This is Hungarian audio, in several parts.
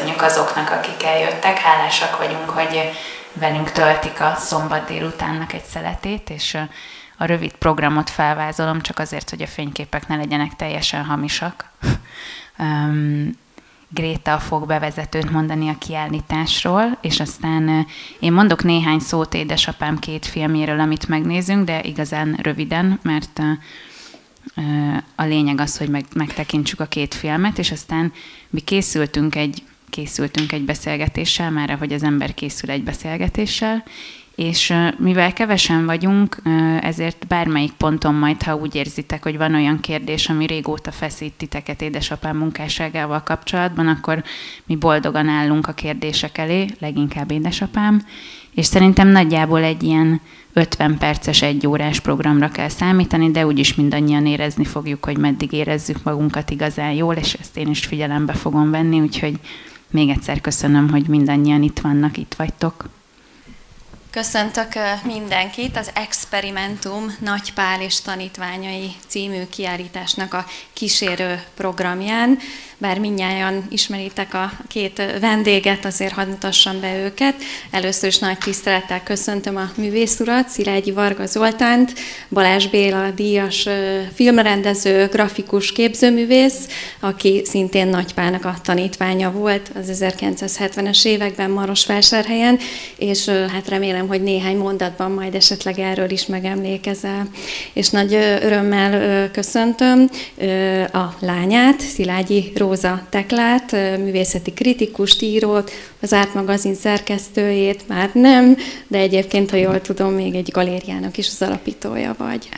köszönjük azoknak, akik eljöttek. Hálásak vagyunk, hogy velünk töltik a szombat délutánnak egy szeletét, és a rövid programot felvázolom, csak azért, hogy a fényképek ne legyenek teljesen hamisak. Gréta fog bevezetőt mondani a kiállításról, és aztán én mondok néhány szót édesapám 2 filmjéről, amit megnézünk, de igazán röviden, mert a lényeg az, hogy megtekintsük a 2 filmet, és aztán mi készültünk egy beszélgetéssel, már ahogy az ember készül egy beszélgetéssel, és mivel kevesen vagyunk, ezért bármelyik ponton majd, ha úgy érzitek, hogy van olyan kérdés, ami régóta feszít titeket édesapám munkásságával kapcsolatban, akkor mi boldogan állunk a kérdések elé, leginkább édesapám, és szerintem nagyjából egy ilyen 50 perces, 1 órás programra kell számítani, de úgyis mindannyian érezni fogjuk, hogy meddig érezzük magunkat igazán jól, és ezt én is figyelembe fogom venni, úgyhogy még egyszer köszönöm, hogy mindannyian itt vannak, itt vagytok. Köszöntök mindenkit az Experimentum Nagy Pál és tanítványai című kiállításnak a kísérő programján. Bár mindnyájan ismeritek a 2 vendéget, azért hadd mutassam be őket. Először is nagy tisztelettel köszöntöm a művészurat, Szilágyi Varga Zoltánt, Balázs Béla díjas filmrendező, grafikus képzőművész, aki szintén Nagy Pálnak a tanítványa volt az 1970-es években Marosvásárhelyen, és hát remélem, hogy néhány mondatban majd esetleg erről is megemlékezel. És nagy örömmel köszöntöm a lányát, Szilágyi Róza Teklát, művészeti kritikust, írót, az Árt magazin szerkesztőjét már nem, de egyébként, ha jól tudom, még egy galériának is az alapítója vagy.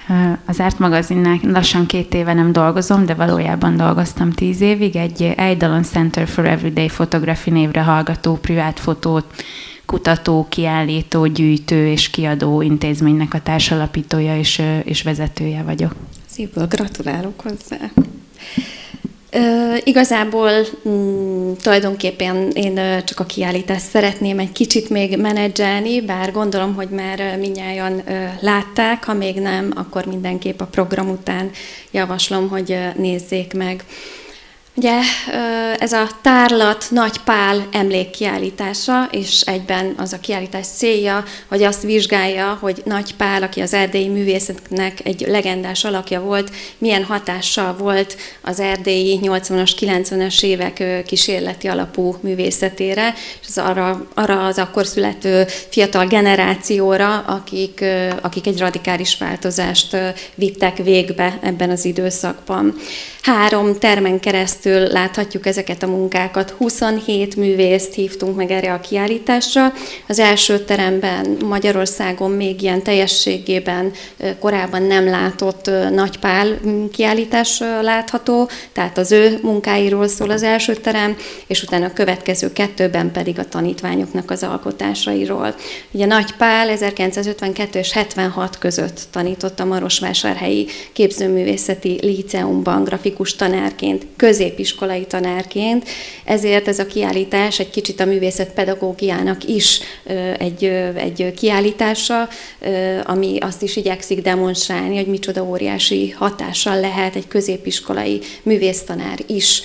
Az Árt magazinnál lassan 2 éve nem dolgozom, de valójában dolgoztam 10 évig. Egy Eidolon Center for Everyday Photography névre hallgató privát fotót kutató, kiállító, gyűjtő és kiadó intézménynek a társalapítója és vezetője vagyok. Szívből gratulálok hozzá! Igazából tulajdonképpen én csak a kiállítást szeretném egy kicsit még menedzselni, bár gondolom, hogy már mindnyájan látták, ha még nem, akkor mindenképp a program után javaslom, hogy nézzék meg. Ugye ez a tárlat Nagy Pál emlékkiállítása, és egyben az a kiállítás célja, hogy azt vizsgálja, hogy Nagy Pál, aki az erdélyi művészetnek egy legendás alakja volt, milyen hatással volt az erdélyi 80-as, 90-es évek kísérleti alapú művészetére, és az arra az akkor születő fiatal generációra, akik egy radikális változást vittek végbe ebben az időszakban. 3 termen keresztül láthatjuk ezeket a munkákat. 27 művészt hívtunk meg erre a kiállításra. Az első teremben Magyarországon még ilyen teljességében korábban nem látott Nagy Pál kiállítás látható, tehát az ő munkáiról szól az első terem, és utána a következő 2-ben pedig a tanítványoknak az alkotásairól. Ugye Nagy Pál 1952 és 76 között tanított a Marosvásárhelyi Képzőművészeti Líceumban grafikus tanárként, középiskolai tanárként, ezért ez a kiállítás egy kicsit a művészetpedagógiának is egy kiállítása, ami azt is igyekszik demonstrálni, hogy micsoda óriási hatással lehet egy középiskolai művésztanár is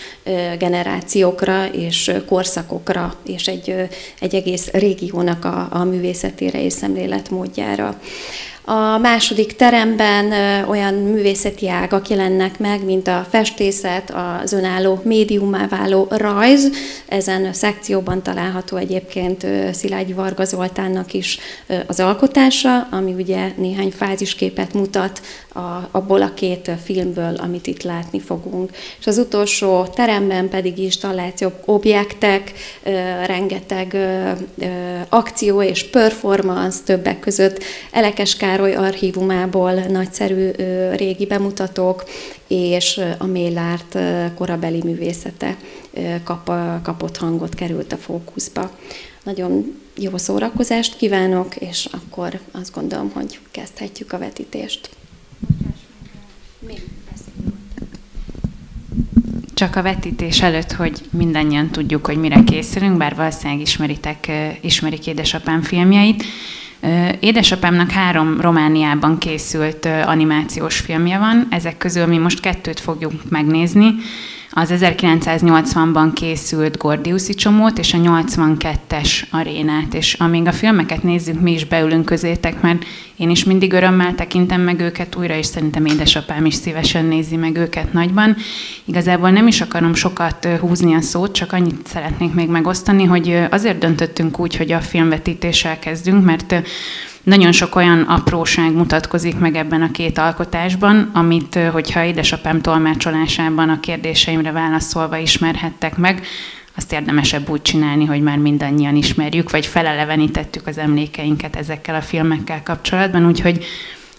generációkra és korszakokra, és egy egész régiónak a művészetére és szemléletmódjára. A második teremben olyan művészeti ágak jelennek meg, mint a festészet, az önálló médiummá váló rajz. Ezen a szekcióban található egyébként Szilágyi Varga Zoltánnak is az alkotása, ami ugye néhány fázisképet mutat abból a 2 filmből, amit itt látni fogunk. És az utolsó teremben pedig installációk, objektek, rengeteg akció és performance, többek között Elekes Károly archívumából nagyszerű régi bemutatók, és a Mélárt korabeli művészete kapott hangot, került a fókuszba. Nagyon jó szórakozást kívánok, és akkor azt gondolom, hogy kezdhetjük a vetítést. Csak a vetítés előtt, hogy mindannyian tudjuk, hogy mire készülünk, bár valószínűleg ismerik édesapám filmjeit. Édesapámnak 3 Romániában készült animációs filmje van, ezek közül mi most 2 fogjuk megnézni. az 1980-ban készült Gordiuszi csomót és a 82-es arénát, és amíg a filmeket nézzük, mi is beülünk közétek, mert én is mindig örömmel tekintem meg őket újra, és szerintem édesapám is szívesen nézi meg őket nagyban. Igazából nem is akarom sokat húzni a szót, csak annyit szeretnék még megosztani, hogy azért döntöttünk úgy, hogy a filmvetítéssel kezdünk, mert nagyon sok olyan apróság mutatkozik meg ebben a két alkotásban, amit, hogyha édesapám tolmácsolásában a kérdéseimre válaszolva ismerhettek meg, azt érdemesebb úgy csinálni, hogy már mindannyian ismerjük, vagy felelevenítettük az emlékeinket ezekkel a filmekkel kapcsolatban, úgyhogy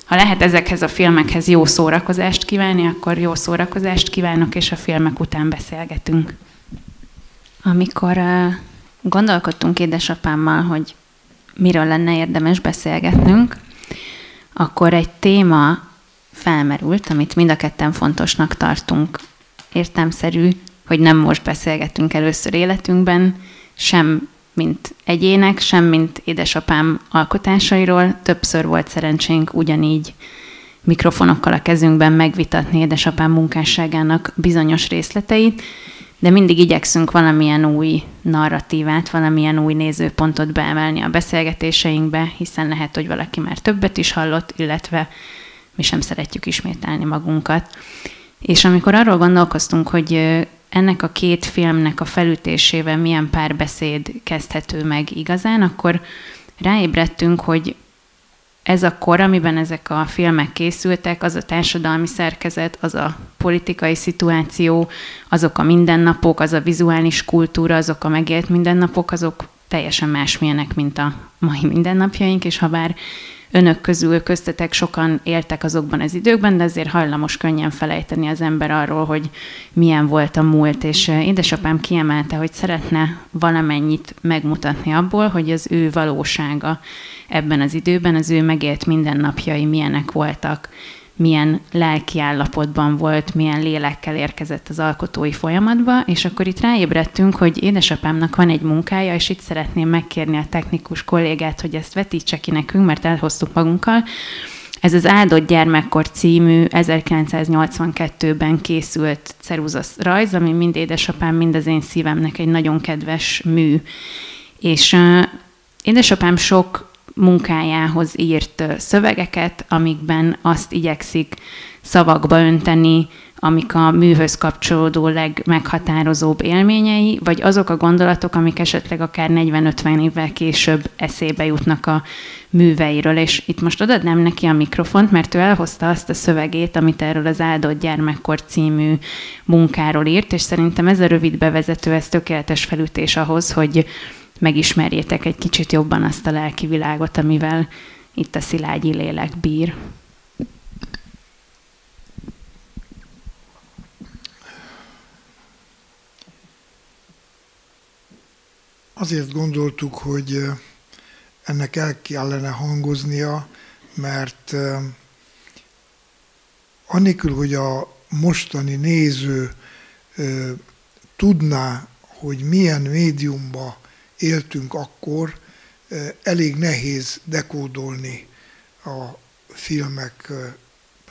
ha lehet ezekhez a filmekhez jó szórakozást kívánni, akkor jó szórakozást kívánok, és a filmek után beszélgetünk. Amikor gondolkodtunk édesapámmal, hogy miről lenne érdemes beszélgetnünk, akkor egy téma felmerült, amit mind a ketten fontosnak tartunk. Értelmszerű, hogy nem most beszélgetünk először életünkben, sem mint egyének, sem mint édesapám alkotásairól. Többször volt szerencsénk ugyanígy mikrofonokkal a kezünkben megvitatni édesapám munkásságának bizonyos részleteit, de mindig igyekszünk valamilyen új narratívát, valamilyen új nézőpontot beemelni a beszélgetéseinkbe, hiszen lehet, hogy valaki már többet is hallott, illetve mi sem szeretjük ismételni magunkat. És amikor arról gondolkoztunk, hogy ennek a két filmnek a felütésével milyen párbeszéd kezdhető meg igazán, akkor ráébredtünk, hogy ez a kor, amiben ezek a filmek készültek, az a társadalmi szerkezet, az a politikai szituáció, azok a mindennapok, az a vizuális kultúra, azok a megélt mindennapok, azok teljesen másmilyenek, mint a mai mindennapjaink, és ha bár önök közül köztetek sokan éltek azokban az időkben, de azért hajlamos könnyen felejteni az ember arról, hogy milyen volt a múlt, és édesapám kiemelte, hogy szeretne valamennyit megmutatni abból, hogy az ő valósága ebben az időben, az ő megélt mindennapjai milyenek voltak, milyen lelki állapotban volt, milyen lélekkel érkezett az alkotói folyamatba, és akkor itt ráébredtünk, hogy édesapámnak van egy munkája, és itt szeretném megkérni a technikus kollégát, hogy ezt vetítse ki nekünk, mert elhoztuk magunkkal. Ez az Áldott gyermekkor című 1982-ben készült ceruza rajz, ami mind édesapám, mind az én szívemnek egy nagyon kedves mű. És édesapám sok munkájához írt szövegeket, amikben azt igyekszik szavakba önteni, amik a műhöz kapcsolódó legmeghatározóbb élményei, vagy azok a gondolatok, amik esetleg akár 40-50 évvel később eszébe jutnak a műveiről. És itt most odaadnám neki a mikrofont, mert ő elhozta azt a szövegét, amit erről az Áldott gyermekkor című munkáról írt, és szerintem ez a rövid bevezető, ez tökéletes felütés ahhoz, hogy megismerjétek egy kicsit jobban azt a lelki világot, amivel itt a Szilágyi lélek bír. Azért gondoltuk, hogy ennek el kellene hangoznia, mert anélkül, hogy a mostani néző tudná, hogy milyen médiumba éltünk akkor, elég nehéz dekódolni a filmek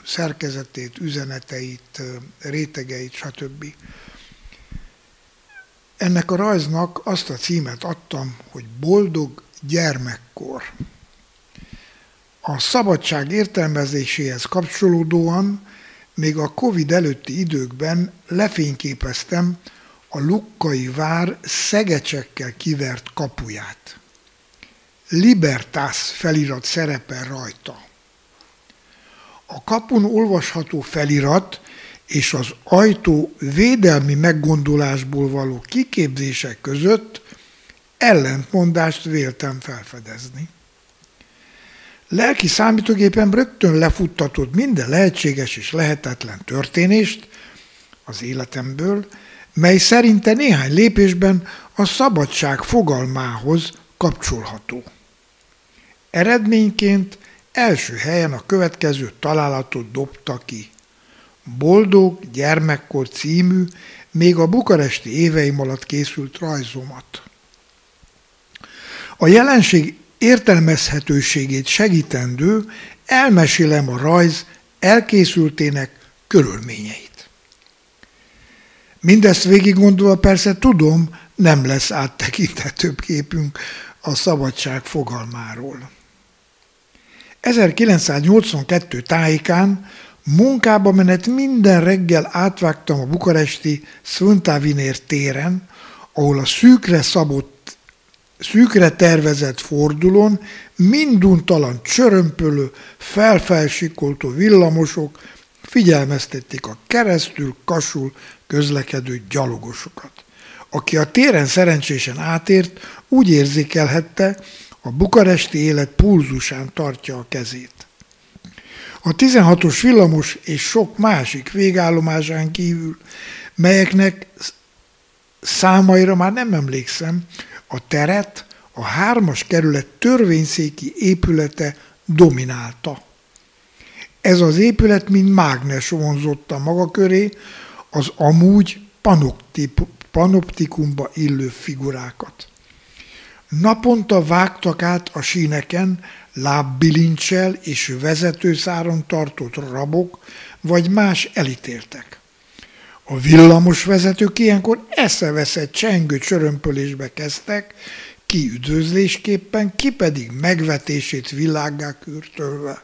szerkezetét, üzeneteit, rétegeit, stb. Ennek a rajznak azt a címet adtam, hogy Boldog gyermekkor. A szabadság értelmezéséhez kapcsolódóan még a Covid előtti időkben lefényképeztem a Lukkai vár szegecsekkel kivert kapuját. Libertas felirat szerepel rajta. A kapun olvasható felirat és az ajtó védelmi meggondolásból való kiképzések között ellentmondást véltem felfedezni. Lelki számítógépem rögtön lefuttatott minden lehetséges és lehetetlen történést az életemből, mely szerinte néhány lépésben a szabadság fogalmához kapcsolható. Eredményként első helyen a következő találatot dobta ki. Boldog gyermekkor című, még a bukaresti éveim alatt készült rajzomat. A jelenség értelmezhetőségét segítendő elmesélem a rajz elkészültének körülményeit. Mindezt végig gondolva persze tudom, nem lesz áttekinthetőbb képünk a szabadság fogalmáról. 1982 tájékán munkába menet minden reggel átvágtam a bukaresti Szvântavinér téren, ahol a szűkre tervezett fordulón minduntalan csörömpölő, felfelsikoltó villamosok figyelmeztették a keresztül kasul közlekedő gyalogosokat. Aki a téren szerencsésen átért, úgy érzékelhette, a bukaresti élet pulzusán tartja a kezét. A 16-os villamos és sok másik végállomásán kívül, melyeknek számaira már nem emlékszem, a teret a 3-as kerület törvényszéki épülete dominálta. Ez az épület mint mágnes vonzotta maga köré az amúgy panoptikumba illő figurákat. Naponta vágtak át a síneken lábbilincsel és vezetőszáron tartott rabok vagy más elítéltek. A villamosvezetők ilyenkor eszeveszett csengő csörömpölésbe kezdtek, ki üdvözlésképpen, ki pedig megvetését világgá kürtölve.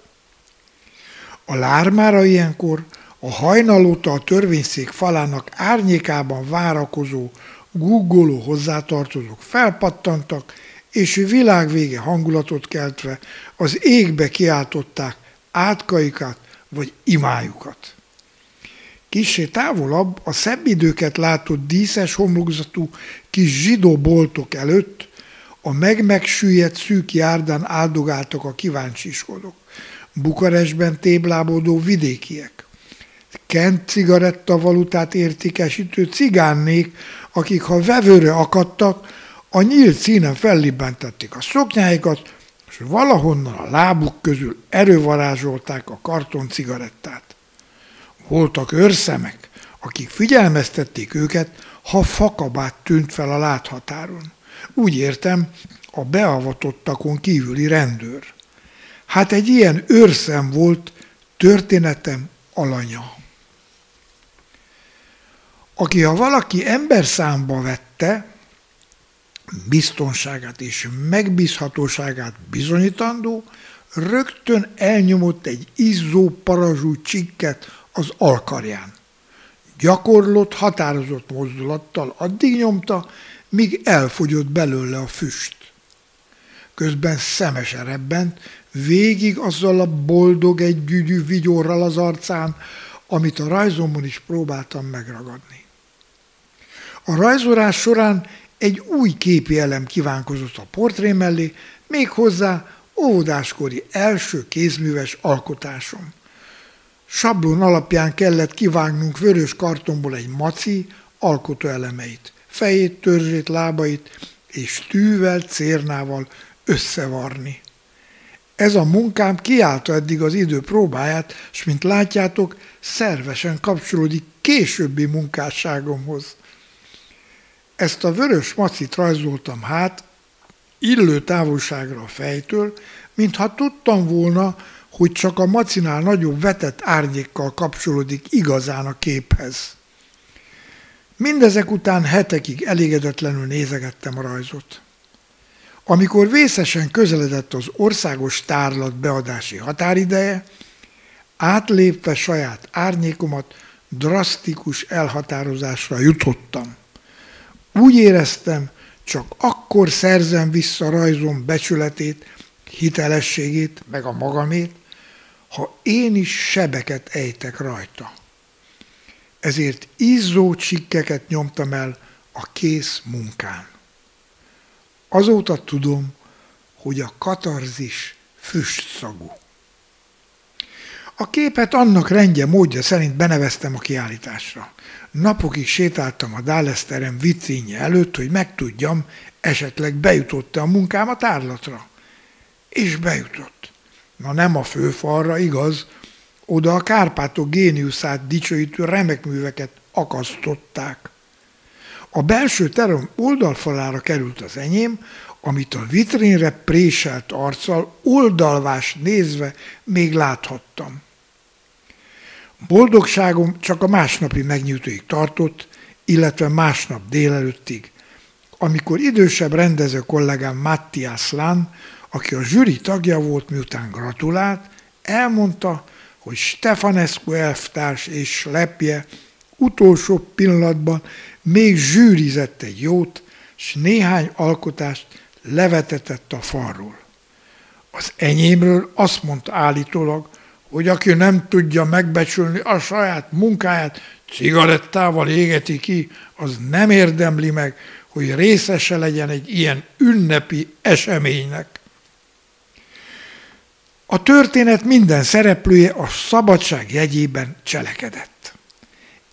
A lármára ilyenkor a hajnal óta a törvényszék falának árnyékában várakozó, guggoló hozzátartozók felpattantak, és világvége hangulatot keltve az égbe kiáltották átkaikat vagy imájukat. Kissé távolabb a szebb időket látott díszes homlokzatú kis zsidó boltok előtt a meg-megsüllyedt szűk járdán áldogáltak a kíváncsiskodók, Bukarestben téblábodó vidékiek, Kent cigarettavalutát értékesítő cigánnék, akik ha vevőre akadtak, a nyílt színen fellibbentették a szoknyáikat, és valahonnan a lábuk közül erővarázsolták a karton cigarettát. Voltak őrszemek, akik figyelmeztették őket, ha fakabát tűnt fel a láthatáron. Úgy értem, a beavatottakon kívüli rendőr. Hát egy ilyen őrszem volt történetem alanya. Aki ha valaki emberszámba vette, biztonságát és megbízhatóságát bizonyítandó, rögtön elnyomott egy izzó parazsú csikket az alkarján. Gyakorlott, határozott mozdulattal addig nyomta, míg elfogyott belőle a füst. Közben szemesen rebbent, végig azzal a boldog együgyű vigyorral az arcán, amit a rajzomon is próbáltam megragadni. A rajzolás során egy új képi elem kívánkozott a portré mellé, méghozzá óvodáskori első kézműves alkotásom. Sablon alapján kellett kivágnunk vörös kartonból egy maci alkotóelemeit, fejét, törzsét, lábait és tűvel, cérnával összevarni. Ez a munkám kiállta eddig az idő próbáját, és mint látjátok, szervesen kapcsolódik későbbi munkásságomhoz. Ezt a vörös macit rajzoltam hát, illő távolságra a fejtől, mintha tudtam volna, hogy csak a macinál nagyobb vetett árnyékkal kapcsolódik igazán a képhez. Mindezek után hetekig elégedetlenül nézegettem a rajzot. Amikor vészesen közeledett az országos tárlat beadási határideje, átlépve saját árnyékomat, drasztikus elhatározásra jutottam. Úgy éreztem, csak akkor szerzem vissza rajzom becsületét, hitelességét, meg a magamét, ha én is sebeket ejtek rajta. Ezért izzó csikkeket nyomtam el a kész munkán. Azóta tudom, hogy a katarzis füstszagú. A képet annak rendje, módja szerint beneveztem a kiállításra. Napokig sétáltam a Dahleszterem vitrínje előtt, hogy megtudjam, esetleg bejutott-e a munkám a tárlatra. És bejutott. Na nem a főfalra, igaz, oda a Kárpátok géniuszát dicsőítő remek műveket akasztották. A belső terem oldalfalára került az enyém, amit a vitrínre préselt arccal oldalvás nézve még láthattam. Boldogságom csak a másnapi megnyújtóig tartott, illetve másnap délelőttig. Amikor idősebb rendező kollégám Matthias Lahn, aki a zsűri tagja volt, miután gratulált, elmondta, hogy Stefanescu elvtárs és lepje utolsó pillanatban még zsűrizett egy jót, és néhány alkotást levetetett a falról. Az enyémről azt mondta állítólag, hogy aki nem tudja megbecsülni a saját munkáját, cigarettával égeti ki, az nem érdemli meg, hogy részese legyen egy ilyen ünnepi eseménynek. A történet minden szereplője a szabadság jegyében cselekedett.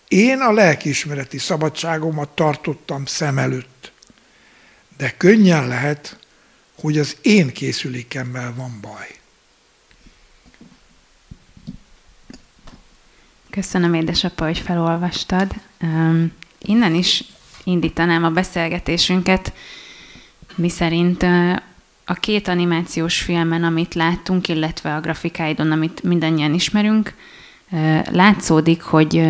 Én a lelkiismereti szabadságomat tartottam szem előtt, de könnyen lehet, hogy az én készülékemmel van baj. Köszönöm, édesapa, hogy felolvastad. Innen is indítanám a beszélgetésünket, miszerint a két animációs filmen, amit láttunk, illetve a grafikáidon, amit mindannyian ismerünk, látszódik, hogy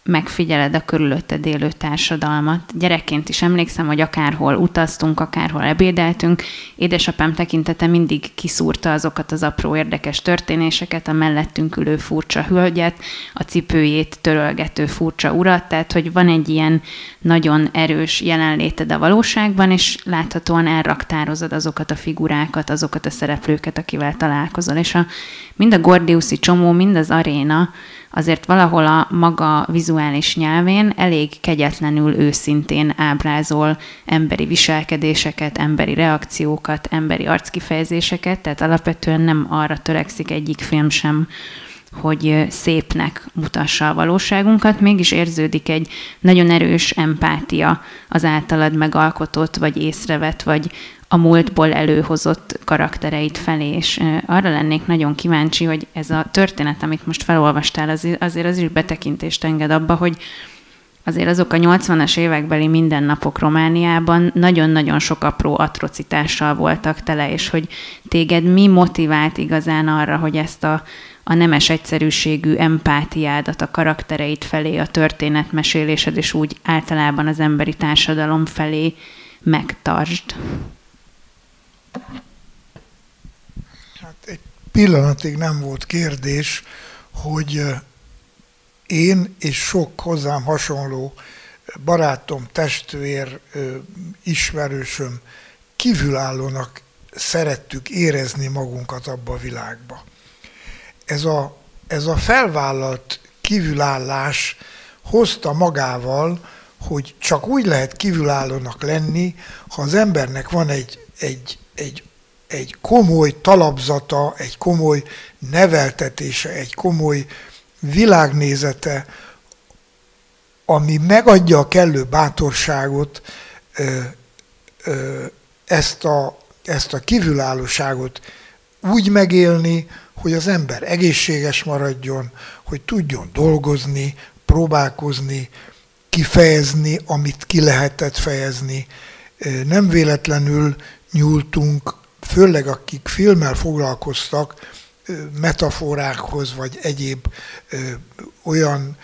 megfigyeled a körülötted élő társadalmat. Gyerekként is emlékszem, hogy akárhol utaztunk, akárhol ebédeltünk, édesapám tekintete mindig kiszúrta azokat az apró érdekes történéseket, a mellettünk ülő furcsa hölgyet, a cipőjét törölgető furcsa urat, tehát hogy van egy ilyen nagyon erős jelenléted a valóságban, és láthatóan elraktározod azokat a figurákat, azokat a szereplőket, akivel találkozol. És mind a Gordiuszi csomó, mind az aréna azért valahol a maga vizuális nyelvén elég kegyetlenül őszintén ábrázol emberi viselkedéseket, emberi reakciókat, emberi arckifejezéseket, tehát alapvetően nem arra törekszik egyik film sem, hogy szépnek mutassa a valóságunkat, mégis érződik egy nagyon erős empátia az általad megalkotott, vagy észrevett, vagy a múltból előhozott karaktereit felé, és arra lennék nagyon kíváncsi, hogy ez a történet, amit most felolvastál, azért az is betekintést enged abba, hogy azért azok a 80-as évekbeli mindennapok Romániában nagyon-nagyon sok apró atrocitással voltak tele, és hogy téged mi motivált igazán arra, hogy ezt a nemes egyszerűségű empátiádat a karaktereit felé, a történetmesélésed, és úgy általában az emberi társadalom felé megtartsd. Hát egy pillanatig nem volt kérdés, hogy én és sok hozzám hasonló barátom, testvér, ismerősöm kívülállónak szerettük érezni magunkat abba a világba. Ez a felvállalt kívülállás hozta magával, hogy csak úgy lehet kívülállónak lenni, ha az embernek van egy komoly talapzata, egy komoly neveltetése, egy komoly világnézete, ami megadja a kellő bátorságot, ezt a kívülállóságot úgy megélni, hogy az ember egészséges maradjon, hogy tudjon dolgozni, próbálkozni, kifejezni, amit ki lehetett fejezni. Nem véletlenül nyúltunk, főleg akik filmmel foglalkoztak, metaforákhoz, vagy egyéb olyan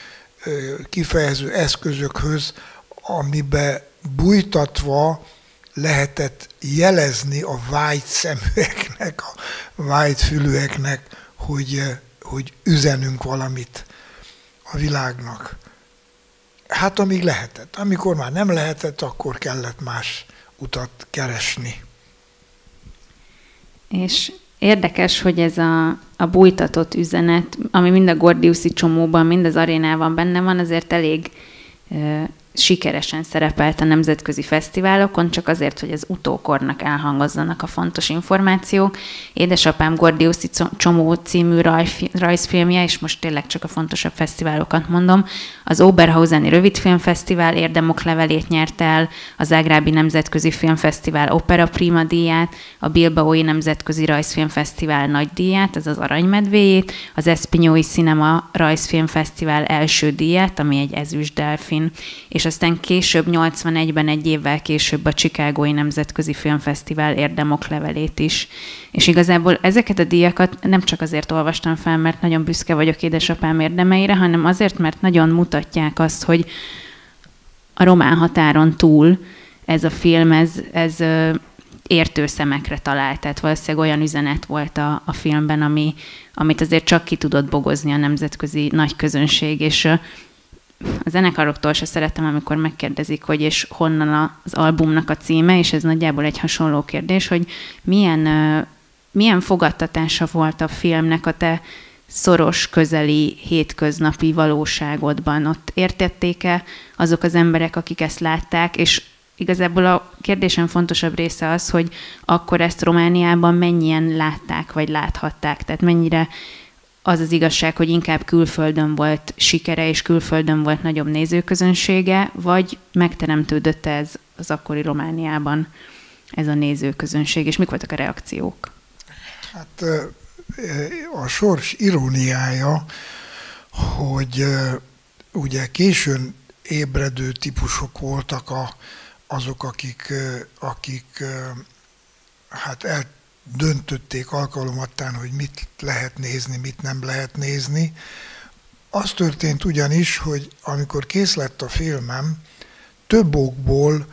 kifejező eszközökhöz, amibe bújtatva lehetett jelezni a vágy szeműeknek, a vágy fülűeknek, hogy üzenünk valamit a világnak. Hát amíg lehetett. Amikor már nem lehetett, akkor kellett más utat keresni. És érdekes, hogy ez a bújtatott üzenet, ami mind a Gordiuszi csomóban, mind az arénában benne van, azért elég sikeresen szerepelt a nemzetközi fesztiválokon, csak azért, hogy az utókornak elhangozzanak a fontos információk. Édesapám Gordiuszi csomó című rajzfilmje, és most tényleg csak a fontosabb fesztiválokat mondom, az Oberhauseni Rövidfilmfesztivál érdemoklevelét nyert el, a Zágrábi Nemzetközi Filmfesztivál Opera Prima díját, a Bilbaói Nemzetközi Rajzfilmfesztivál nagy díját, ez az aranymedvéjét, az Espinyói Cinema Rajzfilmfesztivál első díját, ami egy ezüst delfin, és aztán később, 81-ben, egy évvel később a Chicagói Nemzetközi Filmfesztivál érdemoklevelét is. És igazából ezeket a díjakat nem csak azért olvastam fel, mert nagyon büszke vagyok édesapám érdemeire, hanem azért, mert nagyon mutatják azt, hogy a román határon túl ez a film, ez értő szemekre talált. Tehát valószínűleg olyan üzenet volt a filmben, amit azért csak ki tudott bogozni a nemzetközi nagy közönség, és a zenekaroktól se szeretem, amikor megkérdezik, hogy és honnan az albumnak a címe, és ez nagyjából egy hasonló kérdés, hogy milyen fogadtatása volt a filmnek a te szoros, közeli, hétköznapi valóságodban. Ott értették-e azok az emberek, akik ezt látták, és igazából a kérdésem fontosabb része az, hogy akkor ezt Romániában mennyien látták, vagy láthatták, tehát mennyire az az igazság, hogy inkább külföldön volt sikere, és külföldön volt nagyobb nézőközönsége, vagy megteremtődött ez az akkori Romániában ez a nézőközönség, és mik voltak a reakciók? Hát a sors iróniája, hogy ugye későn ébredő típusok voltak azok, akik hát eldöntötték alkalomattán, hogy mit lehet nézni, mit nem lehet nézni. Az történt ugyanis, hogy amikor kész lett a filmem, több okból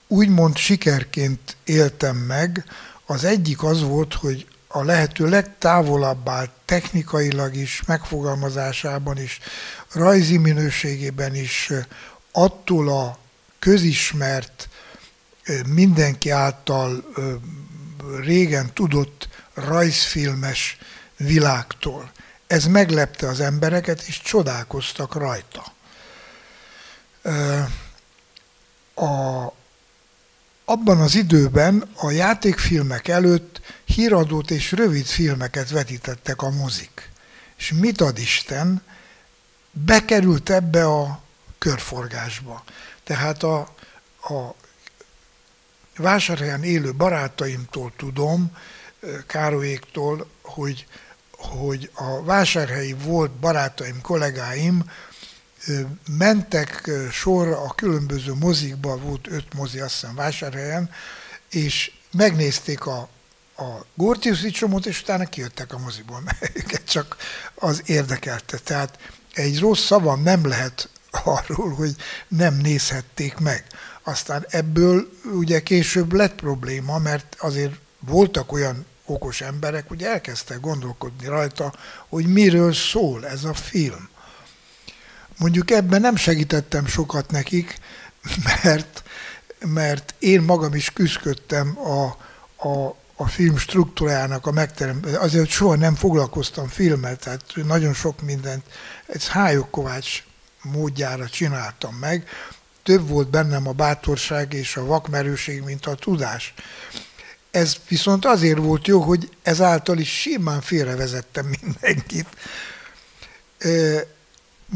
úgymond sikerként éltem meg. Az egyik az volt, hogy a lehető legtávolabb állt technikailag is, megfogalmazásában is, rajzi minőségében is attól a közismert, mindenki által régen tudott rajzfilmes világtól. Ez meglepte az embereket, és csodálkoztak rajta. Abban az időben a játékfilmek előtt híradót és rövid filmeket vetítettek a mozik. És mit ad Isten, bekerült ebbe a körforgásba. Tehát a Vásárhelyen élő barátaimtól tudom, Károlyéktól, hogy a vásárhelyi volt barátaim, kollégáim mentek sorra a különböző mozikba, volt 5 mozi, azt hiszem Vásárhelyen, és megnézték a Gordiuszi csomót, és utána kijöttek a moziból, mert őket csak az érdekelte. Tehát egy rossz szavam nem lehet arról, hogy nem nézhették meg. Aztán ebből ugye később lett probléma, mert azért voltak olyan okos emberek, hogy elkezdtek gondolkodni rajta, hogy miről szól ez a film. Mondjuk ebben nem segítettem sokat nekik, mert én magam is küzdöttem a film struktúrájának a megteremtésében. Azért soha nem foglalkoztam filmmel, tehát nagyon sok mindent egy Hályog Kovács módjára csináltam meg. Több volt bennem a bátorság és a vakmerőség, mint a tudás. Ez viszont azért volt jó, hogy ezáltal is simán félrevezettem mindenkit.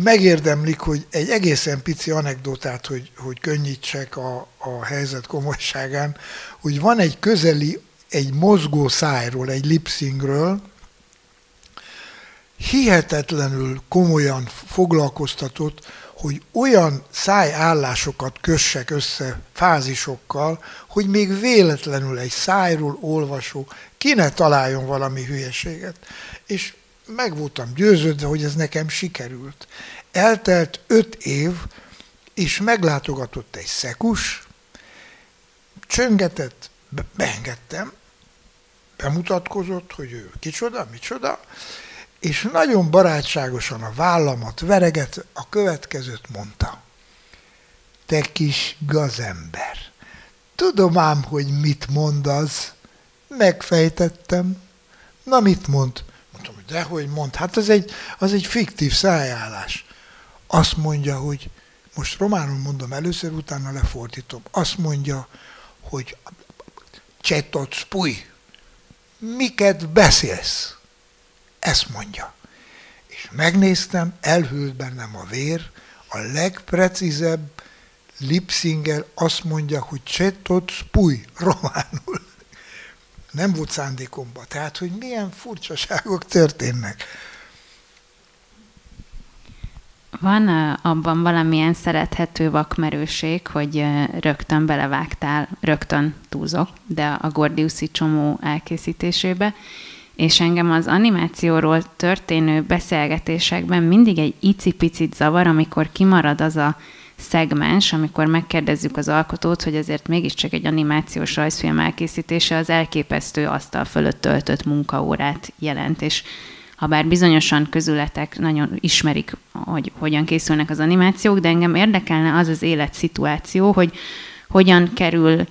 Megérdemlik, hogy egy egészen pici anekdotát, hogy könnyítsek a helyzet komolyságán, hogy van egy közeli, egy mozgó szájról, egy lipszingről, hihetetlenül komolyan foglalkoztatott, hogy olyan szájállásokat kössek össze fázisokkal, hogy még véletlenül egy szájról olvasó ki ne találjon valami hülyeséget. És meg voltam győződve, hogy ez nekem sikerült. Eltelt 5 év, és meglátogatott egy szekus, csöngetett, beengedtem, bemutatkozott, hogy ő kicsoda, micsoda, és nagyon barátságosan a vállamat vereget, a következőt mondta. Te kis gazember, tudom ám, hogy mit mond az. Megfejtettem. Na, mit mond? Mondtam, hogy dehogy mond. Hát az egy fiktív szájállás. Azt mondja, hogy, most románul mondom először, utána lefordítom. Azt mondja, hogy csetot spuj, miket beszélsz? Ezt mondja. És megnéztem, elhűlt bennem a vér, a legprecízebb lipszinger azt mondja, hogy csetot spuj, románul. Nem volt szándékomban. Tehát, hogy milyen furcsaságok történnek. Van abban valamilyen szerethető vakmerőség, hogy rögtön belevágtál, rögtön túlzok, de a Gordiuszi csomó elkészítésébe, és engem az animációról történő beszélgetésekben mindig egy icipicit zavar, amikor kimarad az a szegmens, amikor megkérdezzük az alkotót, hogy azért mégiscsak egy animációs rajzfilm elkészítése az elképesztő asztal fölött töltött munkaórát jelent, és habár bizonyosan közületek nagyon ismerik, hogy hogyan készülnek az animációk, de engem érdekelne az az életszituáció, hogy hogyan kerül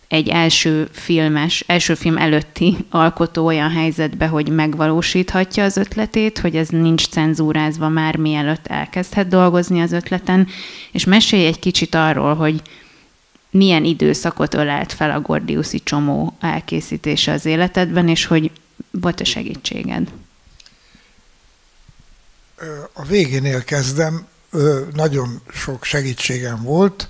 egy első film előtti alkotó olyan helyzetbe, hogy megvalósíthatja az ötletét, hogy ez nincs cenzúrázva már mielőtt elkezdhet dolgozni az ötleten, és mesélj egy kicsit arról, hogy milyen időszakot ölelt fel a Gordiuszi csomó elkészítése az életedben, és hogy volt-e segítséged? A végénél kezdem, nagyon sok segítségem volt.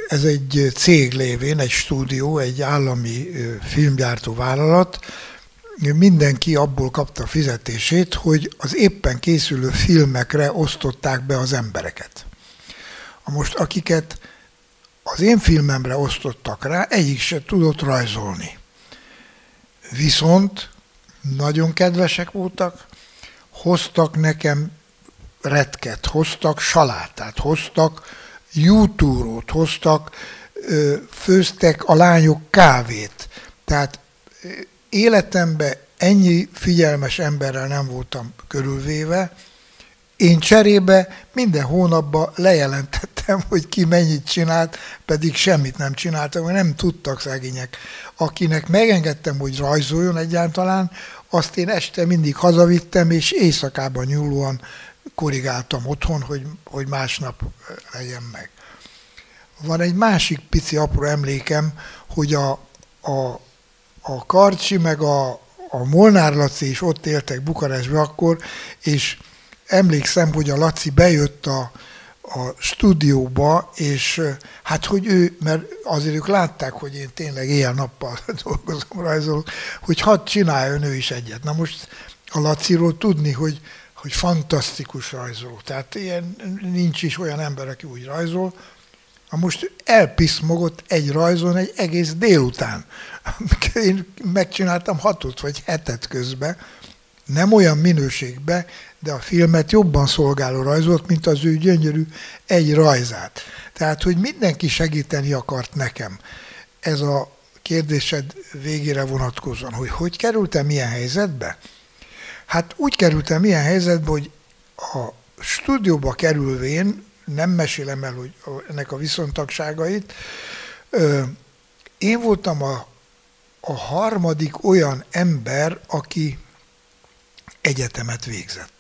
Ez egy cég lévén, egy stúdió, egy állami filmgyártó vállalat. Mindenki abból kapta fizetését, hogy az éppen készülő filmekre osztották be az embereket. Most akiket az én filmemre osztottak rá, egyik se tudott rajzolni. Viszont nagyon kedvesek voltak, hoztak nekem retket, hoztak salátát, hoztak jutúrót, hoztak, főztek a lányok kávét. Tehát életemben ennyi figyelmes emberrel nem voltam körülvéve. Én cserébe minden hónapban lejelentettem, hogy ki mennyit csinált, pedig semmit nem csináltam, mert nem tudtak szegények. Akinek megengedtem, hogy rajzoljon egyáltalán, azt én este mindig hazavittem, és éjszakában nyúlóan korrigáltam otthon, hogy másnap legyen meg. Van egy másik pici apró emlékem, hogy a Karcsi meg a Molnár Laci is ott éltek Bukarestbe akkor, és emlékszem, hogy a Laci bejött a stúdióba, és hát, hogy ő, mert azért ők látták, hogy én tényleg éjjel-nappal dolgozom, rajzolok, hogy hadd csináljon ő is egyet. Na most a Laciról tudni, hogy fantasztikus rajzoló. Tehát ilyen, nincs is olyan ember, aki úgy rajzol. Most elpiszmogott egy rajzon egy egész délután. Én megcsináltam 6 vagy 7 közben, nem olyan minőségben, de a filmet jobban szolgáló rajzolt, mint az ő gyönyörű egy rajzát. Tehát, hogy mindenki segíteni akart nekem. Ez a kérdésed végére vonatkozóan, hogy kerültem ilyen helyzetbe? Hát úgy kerültem ilyen helyzetbe, hogy a stúdióba kerülvén, nem mesélem el, hogy ennek a viszontagságait, én voltam a harmadik olyan ember, aki egyetemet végzett.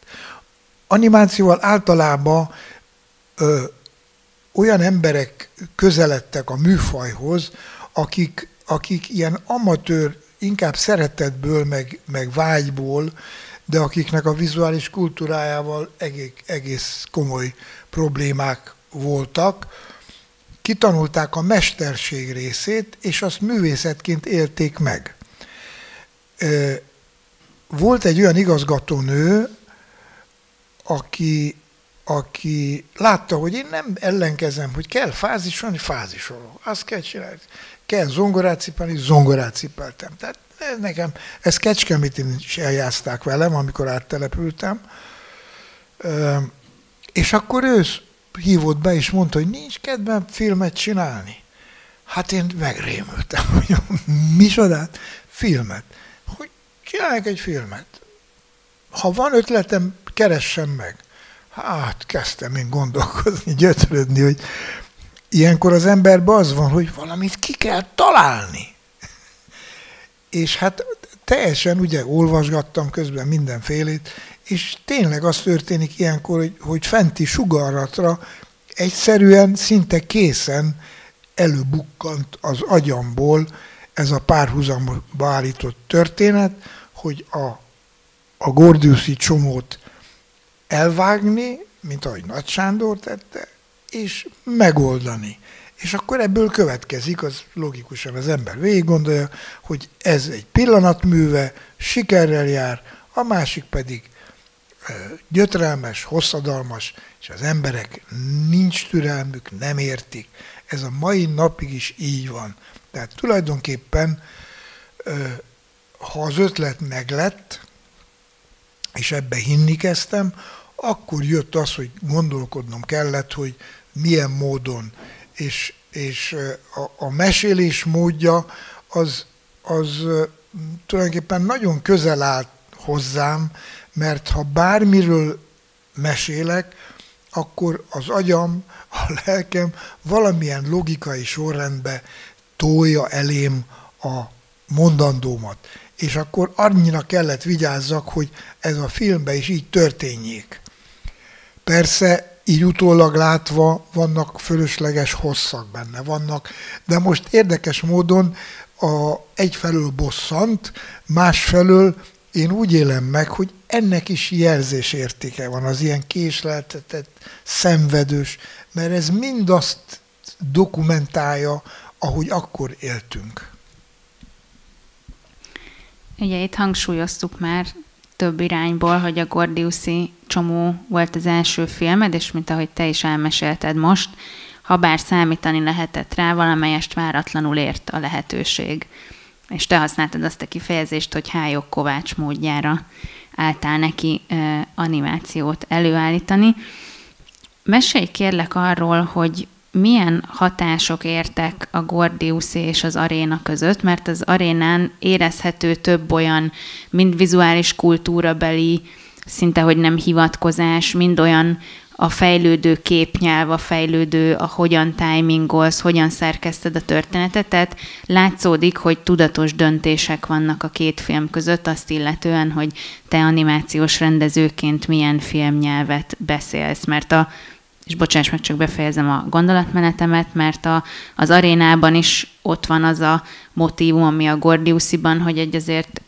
Animációval általában olyan emberek közeledtek a műfajhoz, akik ilyen amatőr, inkább szeretetből, meg vágyból, de akiknek a vizuális kultúrájával egész komoly problémák voltak, kitanulták a mesterség részét, és azt művészetként élték meg. Volt egy olyan igazgatónő, aki látta, hogy én nem ellenkezem, hogy kell fázisolni, fázisolok. Azt kell csinálni. Kell zongorát cipelni, zongorát cipeltem. Tehát nekem, ezt Kecskeméten is eljázták velem, amikor áttelepültem. És akkor ő hívott be, és mondta, hogy nincs kedvem filmet csinálni. Hát én megrémültem, hogy micsodát? Filmet. Hogy csinálják egy filmet. Ha van ötletem, keressem meg. Hát kezdtem én gondolkozni, gyötrődni, hogy ilyenkor az emberben az van, hogy valamit ki kell találni. És hát teljesen ugye olvasgattam közben mindenfélét, és tényleg az történik ilyenkor, hogy fenti sugarratra egyszerűen, szinte készen előbukkant az agyamból ez a párhuzamba állított történet, hogy a Gordiuszi csomót elvágni, mint ahogy Nagy Sándor tette, és megoldani. És akkor ebből következik, az logikusan az ember végig gondolja, hogy ez egy pillanatműve, sikerrel jár, a másik pedig gyötrelmes, hosszadalmas, és az emberek nincs türelmük, nem értik. Ez a mai napig is így van. Tehát tulajdonképpen, ha az ötlet meglett, és ebbe hinni kezdtem, akkor jött az, hogy gondolkodnom kellett, hogy milyen módon. És a mesélés módja az tulajdonképpen nagyon közel áll hozzám, mert ha bármiről mesélek, akkor az agyam, a lelkem valamilyen logikai sorrendbe tolja elém a mondandómat. És akkor annyira kellett vigyázzak, hogy ez a filmben is így történjék. Persze, így utólag látva vannak fölösleges hosszak benne, vannak, de most érdekes módon egyfelől bosszant, másfelől én úgy élem meg, hogy ennek is jelzésértéke van, az ilyen késleltetett, szenvedős, mert ez mind azt dokumentálja, ahogy akkor éltünk. Ugye itt hangsúlyoztuk már több irányból, hogy a Gordiuszi csomó volt az első filmed, és mint ahogy te is elmesélted most, habár számítani lehetett rá, valamelyest váratlanul ért a lehetőség. És te használtad azt a kifejezést, hogy Hályog Kovács módjára álltál neki animációt előállítani. Mesélj kérlek arról, hogy milyen hatások értek a Gordiuszi és az aréna között, mert az arénán érezhető több olyan, mind vizuális kultúrabeli, szinte hogy nem hivatkozás, mind olyan a fejlődő képnyelv, a fejlődő, a hogyan timingolsz, hogyan szerkeszted a történetet, tehát látszódik, hogy tudatos döntések vannak a két film között, azt illetően, hogy te animációs rendezőként milyen filmnyelvet beszélsz, mert és bocsáss meg, csak befejezem a gondolatmenetemet, mert az arénában is ott van az a motívum, ami a Gordiussiban, hogy egy azért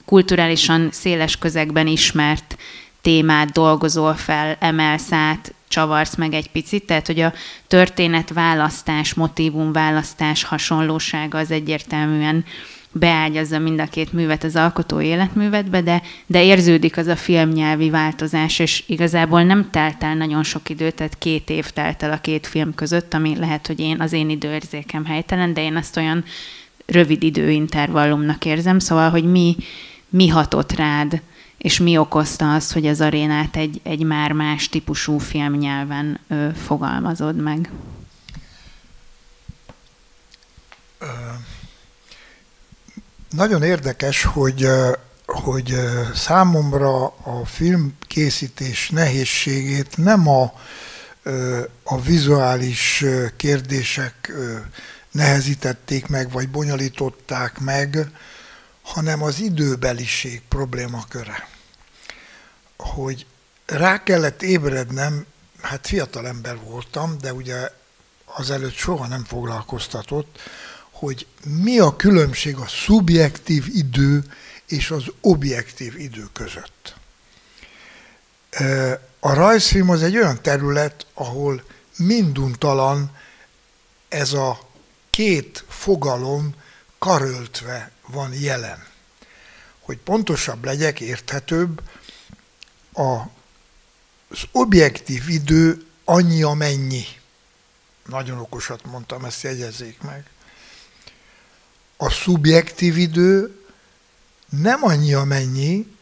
kulturálisan széles közegben ismert témát dolgozol fel, emelsz át, csavarsz meg egy picit, tehát hogy a történetválasztás, motívumválasztás hasonlósága az egyértelműen beágyazza mind a két művet az alkotó életművetbe, de érződik az a filmnyelvi változás, és igazából nem telt el nagyon sok idő, tehát 2 év telt el a két film között, ami lehet, hogy az én időérzékem helytelen, de én azt olyan rövid időintervallumnak érzem, szóval, hogy mi hatott rád, és mi okozta azt, hogy az arénát egy már más típusú filmnyelven fogalmazod meg? Nagyon érdekes, hogy számomra a filmkészítés nehézségét nem a vizuális kérdések nehezítették meg, vagy bonyolították meg, hanem az időbeliség problémaköre. Hogy rá kellett ébrednem, hát fiatal ember voltam, de ugye azelőtt soha nem foglalkoztatott, hogy mi a különbség a szubjektív idő és az objektív idő között. A rajzfilm az egy olyan terület, ahol minduntalan ez a két fogalom karöltve van jelen. Hogy pontosabb legyek, érthetőbb, az objektív idő annyi, amennyi. Nagyon okosat mondtam, ezt jegyezzék meg. A szubjektív idő nem annyi, amennyi,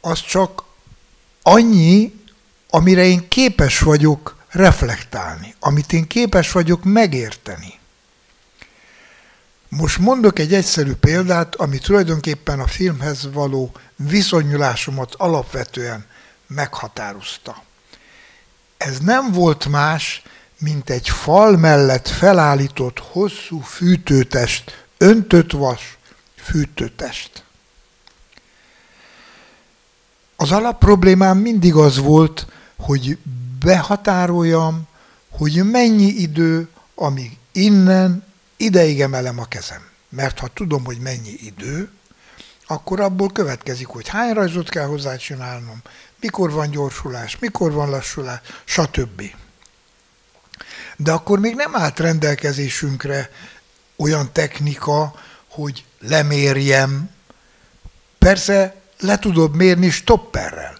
az csak annyi, amire én képes vagyok reflektálni, amit én képes vagyok megérteni. Most mondok egy egyszerű példát, ami tulajdonképpen a filmhez való viszonyulásomat alapvetően meghatározta. Ez nem volt más, mint egy fal mellett felállított hosszú fűtőtest, öntött vas fűtőtest. Az alapproblémám mindig az volt, hogy behatároljam, hogy mennyi idő, amíg innen ideig emelem a kezem. Mert ha tudom, hogy mennyi idő, akkor abból következik, hogy hány rajzot kell hozzá csinálnom, mikor van gyorsulás, mikor van lassulás, stb. De akkor még nem állt rendelkezésünkre olyan technika, hogy lemérjem. Persze le tudod mérni stopperrel,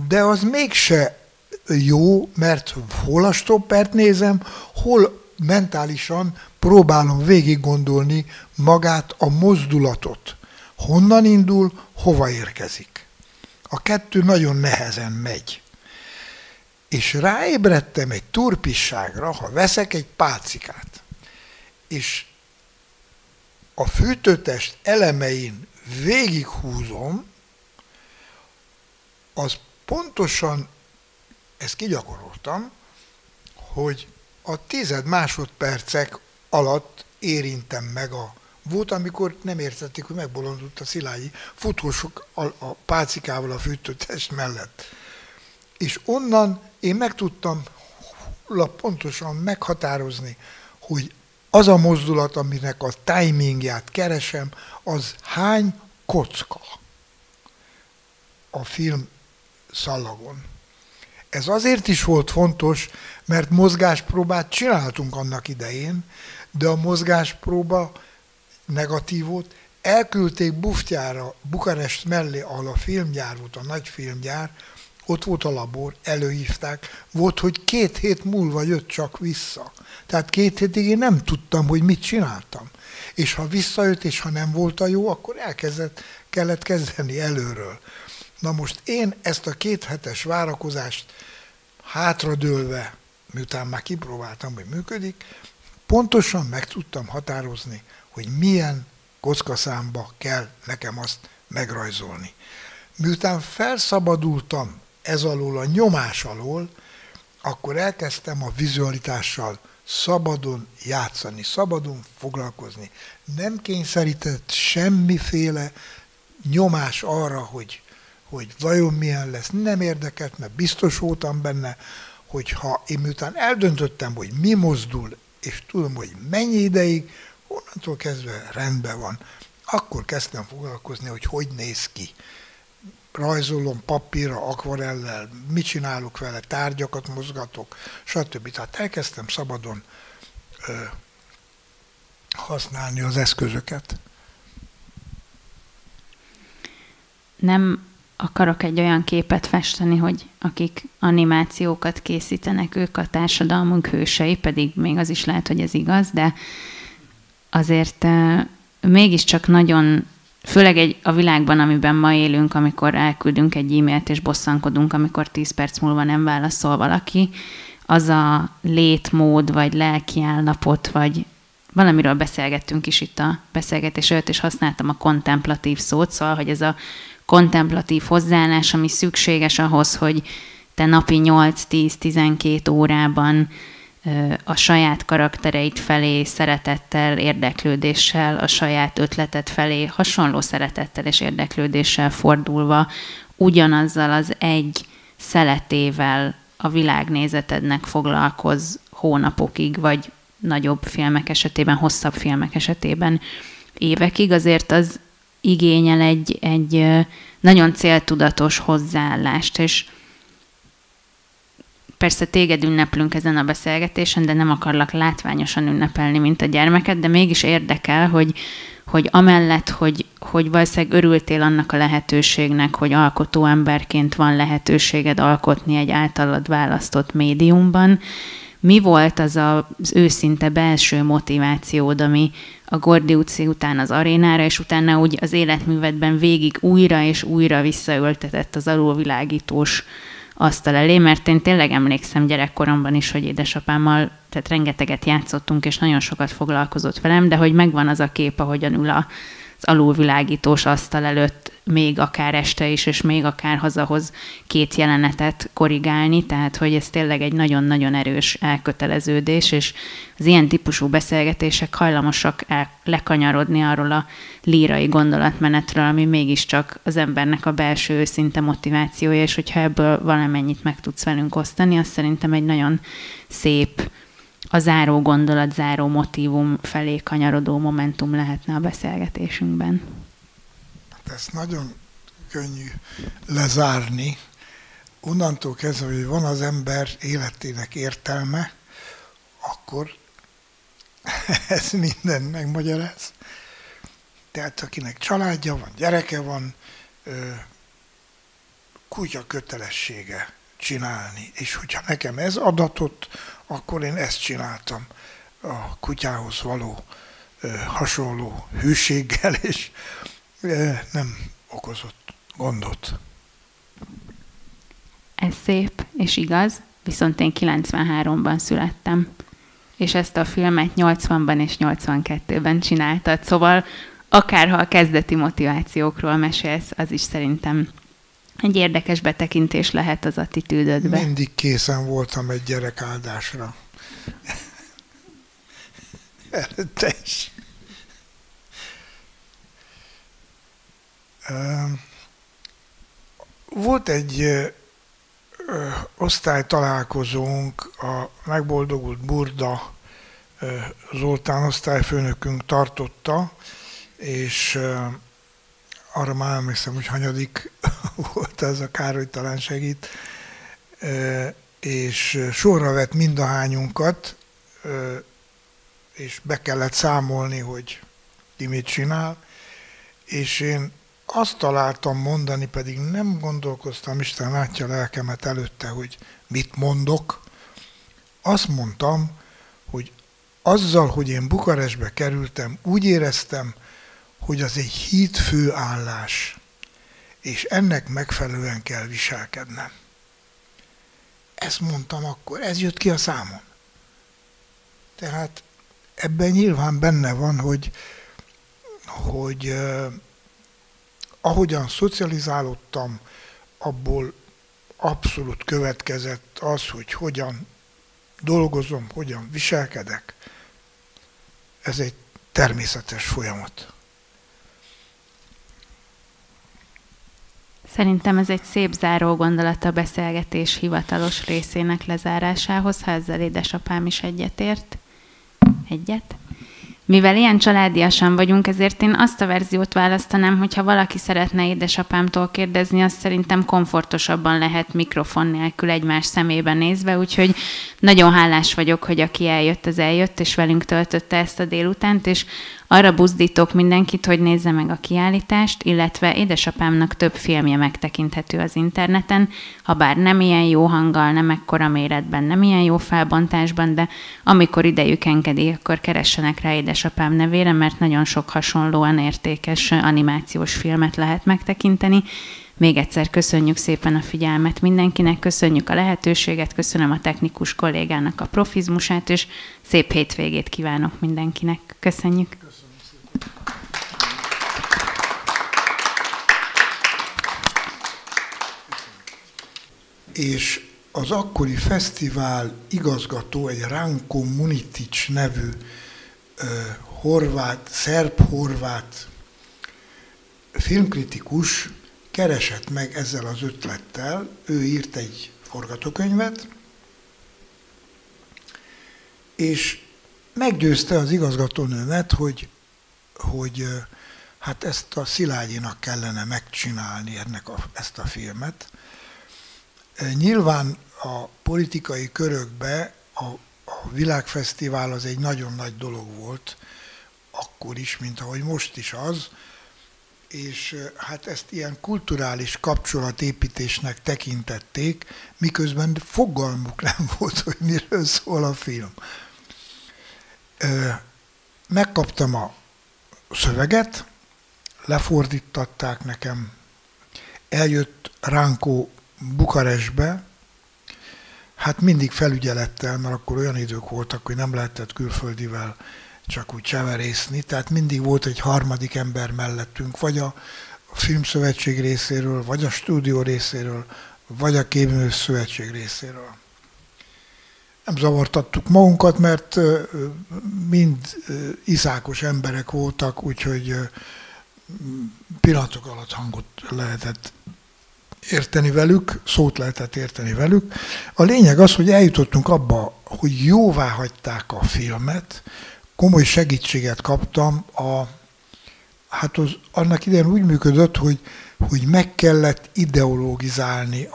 de az mégse jó, mert hol a stoppert nézem, hol mentálisan próbálom végig gondolni magát a mozdulatot. Honnan indul, hova érkezik. A kettő nagyon nehezen megy. És ráébredtem egy turpisságra, ha veszek egy pálcikát, és a fűtőtest elemein végighúzom, az pontosan, ezt kigyakoroltam, hogy a 10 másodpercek alatt érintem meg volt, amikor nem értették, hogy megbolondult a Szilágyi futósok a pálcikával a fűtőtest mellett. És onnan én meg tudtam pontosan meghatározni, hogy az a mozdulat, aminek a timingját keresem, az hány kocka a film szallagon. Ez azért is volt fontos, mert mozgáspróbát csináltunk annak idején, de a mozgáspróba negatívot elküldték Buftjára, Bukarest mellé, ahol a filmgyár volt, a nagy filmgyár, ott volt a labor, előhívták, volt, hogy 2 hét múlva jött csak vissza. Tehát 2 hétig én nem tudtam, hogy mit csináltam. És ha visszajött, és ha nem volt a jó, akkor kellett kezdeni előről. Na most én ezt a 2 hetes várakozást hátradőlve, miután már kipróbáltam, hogy működik, pontosan meg tudtam határozni, hogy milyen kockaszámba kell nekem azt megrajzolni. Miután felszabadultam ez alól, a nyomás alól, akkor elkezdtem a vizualitással szabadon játszani, szabadon foglalkozni. Nem kényszerített semmiféle nyomás arra, hogy vajon milyen lesz. Nem érdekelt, mert biztos voltam benne, hogyha én miután eldöntöttem, hogy mi mozdul, és tudom, hogy mennyi ideig, onnantól kezdve rendben van. Akkor kezdtem foglalkozni, hogy néz ki. Rajzolom papírra, akvarellel, mit csinálok vele, tárgyakat mozgatok, stb. Tehát elkezdtem szabadon használni az eszközöket. Nem akarok egy olyan képet festeni, hogy akik animációkat készítenek, ők a társadalmunk hősei, pedig még az is lehet, hogy ez igaz, de azért mégiscsak nagyon, főleg a világban, amiben ma élünk, amikor elküldünk egy e-mailt és bosszankodunk, amikor 10 perc múlva nem válaszol valaki, az a létmód, vagy lelkiállapot, vagy valamiről beszélgettünk is itt a beszélgetés előtt, és használtam a kontemplatív szót, szóval, hogy ez a kontemplatív hozzáállás, ami szükséges ahhoz, hogy te napi 8-10-12 órában a saját karaktereid felé szeretettel, érdeklődéssel, a saját ötleted felé hasonló szeretettel és érdeklődéssel fordulva ugyanazzal az egy szeletével a világnézetednek foglalkozz hónapokig, vagy nagyobb filmek esetében, hosszabb filmek esetében évekig, azért az igényel egy nagyon céltudatos hozzáállást, és persze téged ünneplünk ezen a beszélgetésen, de nem akarlak látványosan ünnepelni, mint a gyermeket, de mégis érdekel, hogy amellett, hogy valószínűleg örültél annak a lehetőségnek, hogy alkotó emberként van lehetőséged alkotni egy általad választott médiumban, mi volt az őszinte belső motivációd, ami a Gordy utcai után az arénára, és utána úgy az életművedben végig újra és újra visszaöltetett az alulvilágítós asztal elé, mert én tényleg emlékszem gyerekkoromban is, hogy édesapámmal, tehát rengeteget játszottunk, és nagyon sokat foglalkozott velem, de hogy megvan az a kép, ahogyan ül az alulvilágítós asztal előtt, még akár este is, és még akár hazahoz 2 jelenetet korrigálni, tehát hogy ez tényleg egy nagyon-nagyon erős elköteleződés, és az ilyen típusú beszélgetések hajlamosak lekanyarodni arról a lírai gondolatmenetről, ami mégiscsak az embernek a belső őszinte motivációja, és hogyha ebből valamennyit meg tudsz velünk osztani, az szerintem egy nagyon szép, a záró gondolat, záró motívum felé kanyarodó momentum lehetne a beszélgetésünkben. Ezt nagyon könnyű lezárni. Onnantól kezdve, hogy van az ember életének értelme, akkor ez minden megmagyaráz. Tehát akinek családja van, gyereke van, kutya kötelessége csinálni. És hogyha nekem ez adatot, akkor én ezt csináltam a kutyához való hasonló hűséggel, és nem okozott gondot. Ez szép és igaz, viszont én 93-ban születtem. És ezt a filmet 80-ban és 82-ben csináltad, szóval akárha a kezdeti motivációkról mesélsz, az is szerintem egy érdekes betekintés lehet az attitűdödbe. Mindig készen voltam egy gyerekáldásra. Előtte is. Volt egy osztálytalálkozónk, a megboldogult Burda Zoltán osztályfőnökünk tartotta, és arra már emlékszem, hogy hanyadik volt ez a Károly, talán segít, és sorra vett mindahányunkat, és be kellett számolni, hogy ki mit csinál, és én azt találtam mondani, pedig nem gondolkoztam, Isten látja lelkemet előtte, hogy mit mondok. Azt mondtam, hogy azzal, hogy én Bukarestbe kerültem, úgy éreztem, hogy az egy hídfőállás, és ennek megfelelően kell viselkednem. Ezt mondtam akkor, ez jött ki a számon. Tehát ebben nyilván benne van, hogy ahogyan szocializálódtam, abból abszolút következett az, hogy hogyan dolgozom, hogyan viselkedek. Ez egy természetes folyamat. Szerintem ez egy szép záró gondolat a beszélgetés hivatalos részének lezárásához, ha ezzel édesapám is egyetért. Egyet? Mivel ilyen családiasan vagyunk, ezért én azt a verziót választanám, hogyha valaki szeretne édesapámtól kérdezni, azt szerintem komfortosabban lehet mikrofon nélkül egymás szemébe nézve, úgyhogy nagyon hálás vagyok, hogy aki eljött, az eljött, és velünk töltötte ezt a délutánt, és arra buzdítok mindenkit, hogy nézze meg a kiállítást, illetve édesapámnak több filmje megtekinthető az interneten, ha bár nem ilyen jó hanggal, nem ekkora méretben, nem ilyen jó felbontásban, de amikor idejük engedi, akkor keressenek rá édesapám nevére, mert nagyon sok hasonlóan értékes animációs filmet lehet megtekinteni. Még egyszer köszönjük szépen a figyelmet mindenkinek, köszönjük a lehetőséget, köszönöm a technikus kollégának a profizmusát, és szép hétvégét kívánok mindenkinek. Köszönjük! És az akkori fesztivál igazgató, egy Ranko Munitics nevű szerb-horvát filmkritikus keresett meg ezzel az ötlettel, ő írt egy forgatókönyvet, és meggyőzte az igazgatónőmet, hogy hát ezt a Szilágyinak kellene megcsinálni ezt a filmet. Nyilván a politikai körökben a világfesztivál az egy nagyon nagy dolog volt, akkor is, mint ahogy most is az, és hát ezt ilyen kulturális kapcsolatépítésnek tekintették, miközben fogalmuk nem volt, hogy miről szól a film. Megkaptam a szöveget, lefordítatták nekem, eljött Ranko Bukarestbe, hát mindig felügyelettel, mert akkor olyan idők voltak, hogy nem lehetett külföldivel csak úgy cseverészni, tehát mindig volt egy harmadik ember mellettünk, vagy a Filmszövetség részéről, vagy a stúdió részéről, vagy a Képzőművész Szövetség részéről. Nem zavartattuk magunkat, mert mind iszákos emberek voltak, úgyhogy pillanatok alatt hangot lehetett érteni velük, szót lehetett érteni velük. A lényeg az, hogy eljutottunk abba, hogy jóvá hagyták a filmet, komoly segítséget kaptam. Hát annak idején úgy működött, hogy meg kellett ideologizálni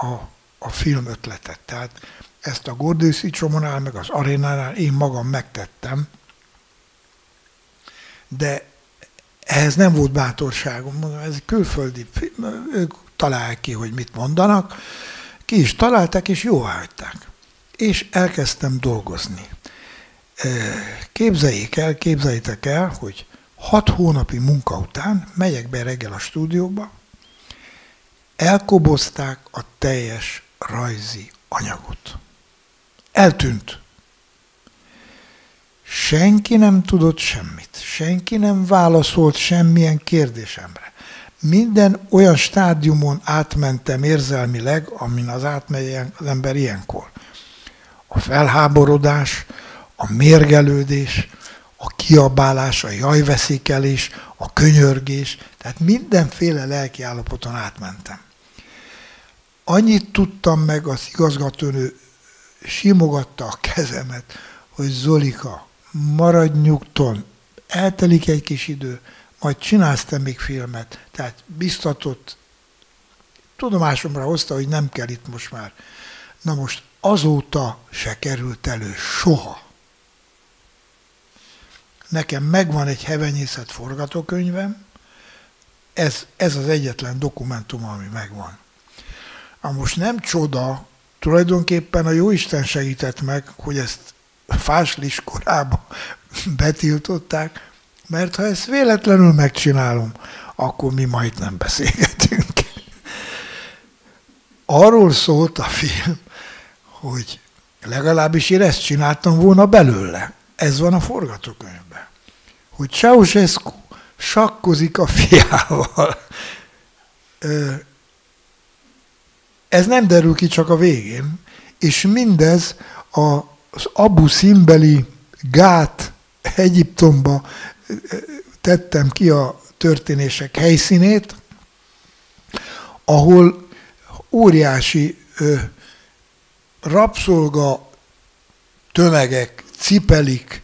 a film ötletet. Tehát ezt a Gordőszi Csomónál, meg az Arénánál én magam megtettem, de ehhez nem volt bátorságom. Mondom, ez egy külföldi film, ők találják ki, hogy mit mondanak. Ki is találták, és jóvá hagyták. És elkezdtem dolgozni. Képzeljétek el, hogy 6 hónapi munka után megyek be reggel a stúdióba, elkobozták a teljes rajzi anyagot. eltűnt. Senki nem tudott semmit, senki nem válaszolt semmilyen kérdésemre. Minden olyan stádiumon átmentem érzelmileg, amin átmegy az ember ilyenkor. A felháborodás, a mérgelődés, a kiabálás, a jajveszékelés, a könyörgés, tehát mindenféle lelki állapoton átmentem. Annyit tudtam meg, az igazgatónő simogatta a kezemet, hogy Zolika, maradj nyugton, eltelik egy kis idő, majd csinálsz te még filmet. Tehát biztatott, tudomásomra hozta, hogy nem kell itt most már. Na most azóta se került elő soha. Nekem megvan egy Hevenyészet forgatókönyvem, ez az egyetlen dokumentum, ami megvan. Most nem csoda, tulajdonképpen a Jóisten segített meg, hogy ezt fáslis korában betiltották, mert ha ezt véletlenül megcsinálom, akkor mi majd nem beszélgetünk. Arról szólt a film, hogy legalábbis én ezt csináltam volna belőle. Ez van a forgatókönyvben. Hogy Ceausescu sakkozik a fiával. Ez nem derül ki csak a végén, és mindez az Abu Simbeli gát Egyiptomba tettem ki a történések helyszínét, ahol óriási rabszolga tömegek cipelik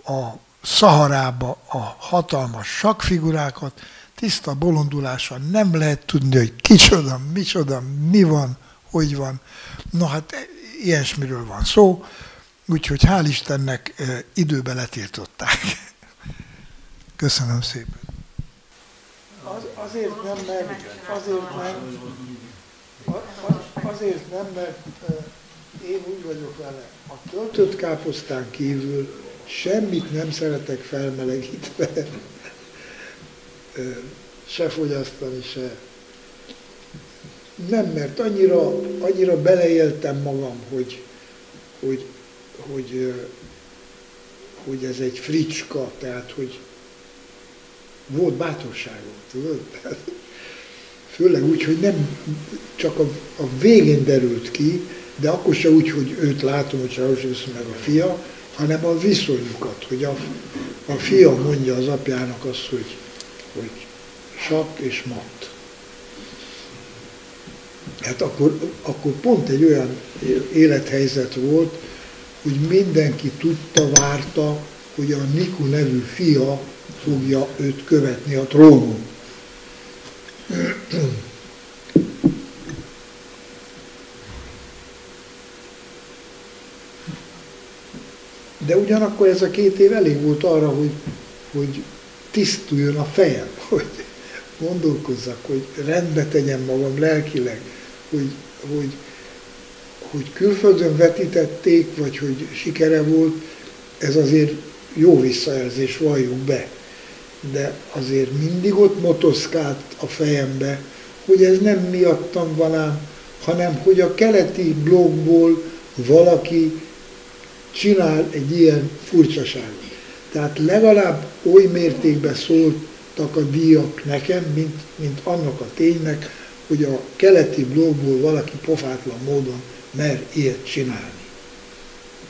a Szaharába a hatalmas sakkfigurákat, tiszta bolondulással nem lehet tudni, hogy kicsoda, micsoda, mi van, hogy van. No hát ilyesmiről van szó, úgyhogy hál' Istennek időben letiltották. Köszönöm szépen. Azért nem, mert én úgy vagyok vele. A töltött káposztán kívül semmit nem szeretek felmelegítve, se fogyasztani, se. Nem, mert annyira beleéltem magam, hogy ez egy fricska, tehát hogy volt bátorságom, tudod? Főleg úgy, hogy nem csak a végén derült ki, de akkor se úgy, hogy őt látom, hogy Ceausescu meg a fia, hanem a viszonyukat, hogy a fia mondja az apjának azt, hogy sakk és matt. Hát akkor pont egy olyan élethelyzet volt, hogy mindenki tudta, várta, hogy a Niku nevű fia fogja őt követni a trónon. De ugyanakkor ez a 2 év elég volt arra, hogy tisztuljon a fejem, hogy gondolkozzak, hogy rendbe tegyem magam lelkileg, hogy külföldön vetítették, vagy hogy sikere volt, ez azért jó visszajelzés, valljuk be. De azért mindig ott motoszkált a fejembe, hogy ez nem miattam van ám, hanem hogy a keleti blokkból valaki csinál egy ilyen furcsaságot. Tehát legalább oly mértékben szóltak a díjak nekem, mint annak a ténynek, hogy a keleti blokkból valaki pofátlan módon mer ilyet csinálni.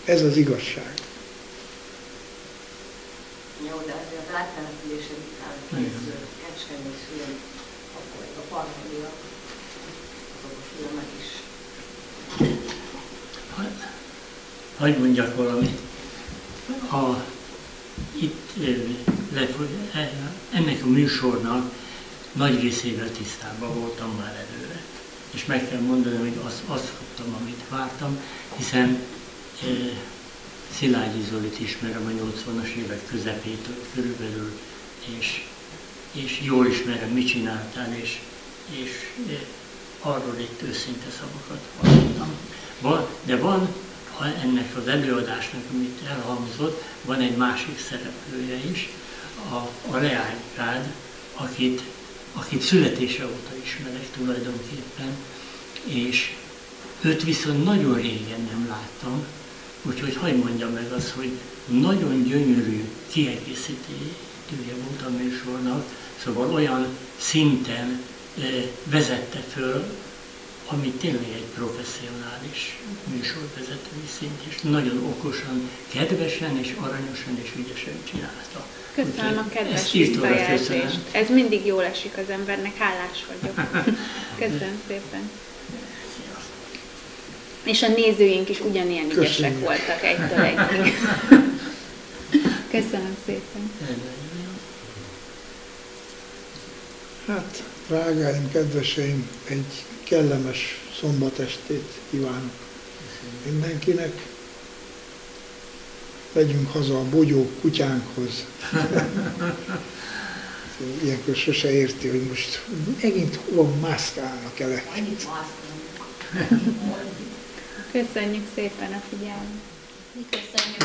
Ez az igazság. Jó, de azért az áttelepülések után készült Kecskeméti film, akkor a Parkeliak, azok a filmek is. Hagy mondjak valamit. Ennek a műsornak nagy részével tisztában voltam már előre. És meg kell mondani, hogy azt kaptam, amit vártam, hiszen Szilágyi Zolit ismerem a 80-as évek közepétől körülbelül, és jól ismerem, mit csináltál, és arról itt őszinte szavakat hallottam. De van ennek az előadásnak, amit elhangzott, van egy másik szereplője is, a Leány Kád, akit születése óta ismerek tulajdonképpen, Őt viszont nagyon régen nem láttam, úgyhogy hagyd mondjam meg azt, hogy nagyon gyönyörű kiegészítője volt a műsornak, szóval olyan szinten vezette föl, ami tényleg egy professzionális műsorvezetői szint, és nagyon okosan, kedvesen és aranyosan és ügyesen csinálta. Köszönöm a kedves ezt írtóra visszajelzést. köszönöm. Ez mindig jól esik az embernek, hálás vagyok. Köszönöm szépen. És a nézőink is ugyanilyen ügyesek voltak egytől egyig. Köszönöm szépen. Hát, drágáim, kedveseim, egy kellemes szombatestét kívánok mindenkinek. Legyünk haza a bogyó kutyánkhoz. Ilyenkor sose érti, hogy most megint hova mászkálnak el. Köszönjük szépen a figyelmet. Mi köszönjük.